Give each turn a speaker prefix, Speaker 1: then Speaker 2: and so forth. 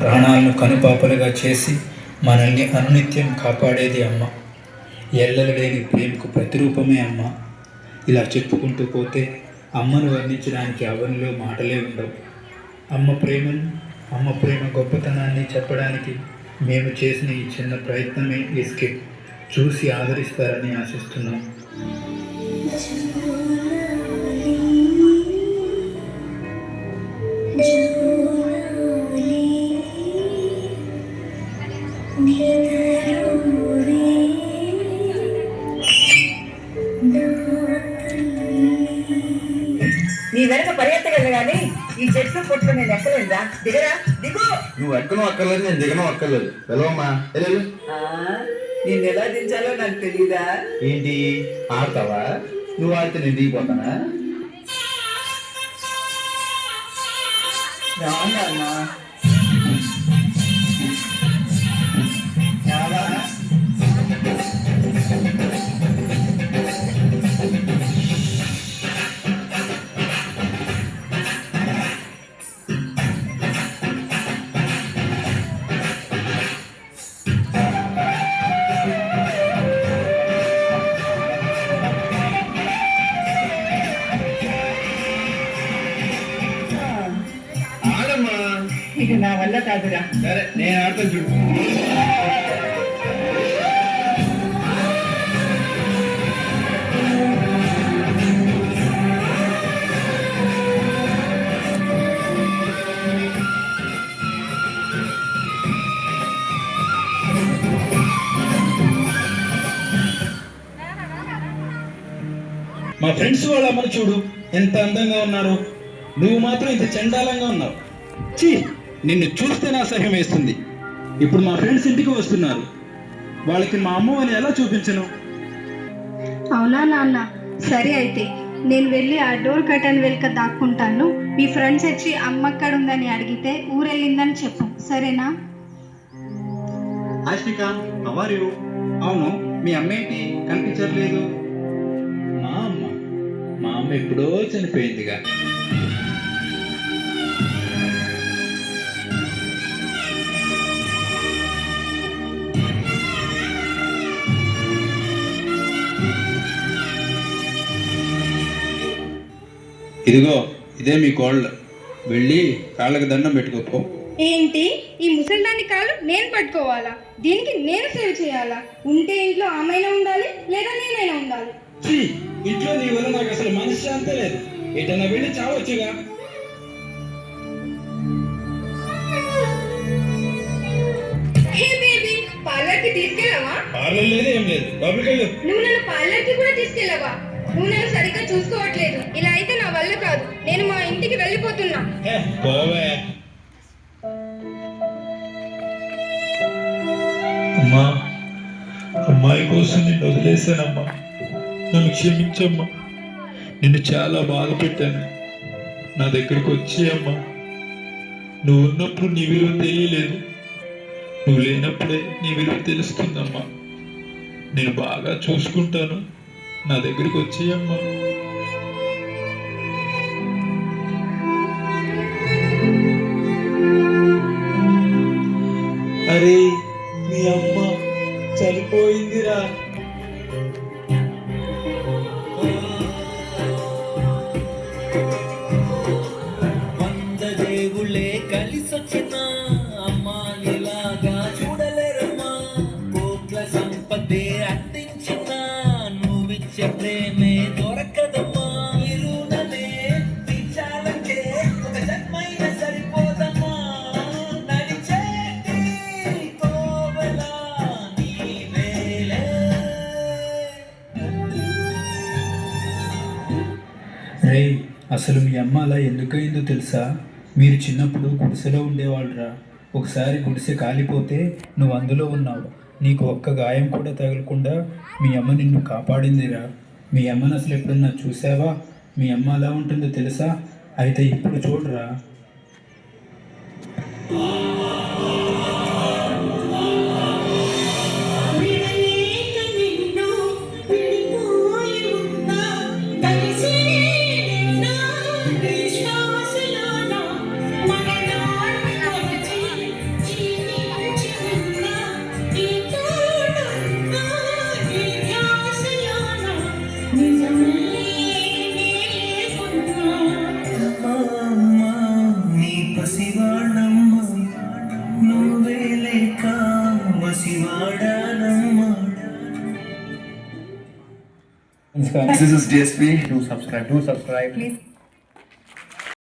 Speaker 1: ప్రాణాలను కనుపాపలుగా చేసి మనల్ని అనునిత్యం కాపాడేది అమ్మ. ఎల్లలు లేని ప్రేమకు ప్రతిరూపమే అమ్మ. ఇలా చెప్పుకుంటూ పోతే అమ్మను వర్ణించడానికి అవనిలో మాటలే ఉండవు. అమ్మ ప్రేమ గొప్పతనాన్ని చెప్పడానికి మేము చేసిన ఈ చిన్న ప్రయత్నమే ఈ స్కిట్. చూసి ఆదరిస్తారని ఆశిస్తున్నాం.
Speaker 2: నీ వెనక పరిగెత్తగలను కానీ ఈ చెట్లు పొట్లు నేను ఎక్కలేదా? దిగరా, దిగు.
Speaker 3: నువ్వు ఎక్కనో అక్కర్లేదు, నేను దిగనో అక్కర్లేదు. వెళ్ళవమ్మా.
Speaker 2: నేను ఎలా దించాలో నాకు తెలీదా?
Speaker 3: ఏంటి ఆడతావా? నువ్వు ఆడితే నేను దిగిపోతానా?
Speaker 2: రానమ్మా. ఇది నా వల్ల కాదురా.
Speaker 3: సరే నేను ఆడతాను చూడు.
Speaker 1: మా ఫ్రెండ్స్ వాళ్ళ అమ్మను చూడు, ఎంత అందంగా ఉన్నారు. నువ్వు మాత్రం ఇంత చండాలంగా ఉన్నావు. చీ, నిన్ను చూస్తేనే అసహ్యం వేస్తుంది. ఇప్పుడు మా ఫ్రెండ్స్ ఇంటికి వస్తున్నారు, వాళ్ళకి మా అమ్మ అని ఎలా చూపించను?
Speaker 4: అవునా నాన్న, సరే అయితే నేను వెళ్ళి ఆ డోర్ కర్టన్ వెనుక దాక్కుంటాను. మీ ఫ్రెండ్స్ వచ్చి అమ్మ అక్కడ ఉందని అడిగితే ఊరెళ్ళిందని చెప్పు, సరేనా?
Speaker 1: ఆశ్విక, హౌ ఆర్ యు? అవును, మీ అమ్మ ఏంటి కనిపించట్లేదు? మా అమ్మ ఎప్పుడో చనిపోయిందిగా. ఇదిగో ఇదే మీ కోళ్ళు, వెళ్ళి కాళ్ళకి దండం పెట్టుకోపో.
Speaker 4: ఏంటి, ఈ ముసల్దాని కాళ్ళు నేను పట్టుకోవాలా? దీనికి నేను సేవ్ చేయాలా? ఉంటే ఇంట్లో ఆమెనా ఉండాలి, లేదా నేనైనా ఉండాలి.
Speaker 1: ఇంట్లో నీ వల్ల నాకు అసలు మనశ్శాంతి లేదు. ఎటన్నా వెళ్ళి చావచ్చుగా.
Speaker 4: పార్లర్కి తీసుకెళ్ళవా?
Speaker 1: పార్లర్ లేదు, ఏం లేదు.
Speaker 4: నువ్వు నన్ను పార్లర్కి కూడా తీసుకెళ్ళవా? నువ్వు నన్ను సరిగ్గా చూసుకోవట్లేదు. ఇలా అయితే నా వల్ల కాదు. నేను మా ఇంటికి వెళ్ళిపోతున్నా.
Speaker 1: అమ్మా, అమ్మాయి కోసం నిన్ను వదిలేశానమ్మా. నన్ను క్షమించమ్మా. నిన్ను చాలా బాధ పెట్టాను. నా దగ్గరికి వచ్చి అమ్మా. నువ్వు ఉన్నప్పుడు నీ విలువ తెలియలేదు, నువ్వు లేనప్పుడే నీ విలువ తెలుస్తుందమ్మా. నేను బాగా చూసుకుంటాను, నా దగ్గరికి వచ్చేయమ్మా. అరే, మీ అమ్మ చనిపోయిందిరా.
Speaker 5: వంద దేవుళ్ళే కలిసొచ్చిన అమ్మా ఎలాగా చూడలేరమ్మా. కోట్ల సంపదే అందించిన నువ్విచ్చే ప్రేమే దొరకదమ్మా. ఇరుననే తీర్చాలంటే ఒక జన్మైన సరిపోదమ్మా. నడిచేటి కోవెలా నీవేలే.
Speaker 1: రే, అసలు మీ అమ్మ అలా ఎందుకయిందో తెలుసా? మీరు చిన్నప్పుడు గుడిసెలో ఉండేవాళ్ళరా. ఒకసారి గుడిసె కాలిపోతే నువ్వు అందులో ఉన్నావు. నీకు ఒక్క గాయం కూడా తగలకుండా మీ అమ్మ నిన్ను కాపాడిందిరా. మీ అమ్మను అసలు ఎప్పుడన్నా చూసావా? మీ అమ్మ ఎలా ఉంటుందో తెలుసా? అయితే ఇప్పుడు చూడరా. నమస్కారం.
Speaker 6: This is DSP. Do subscribe. Do subscribe.
Speaker 2: Please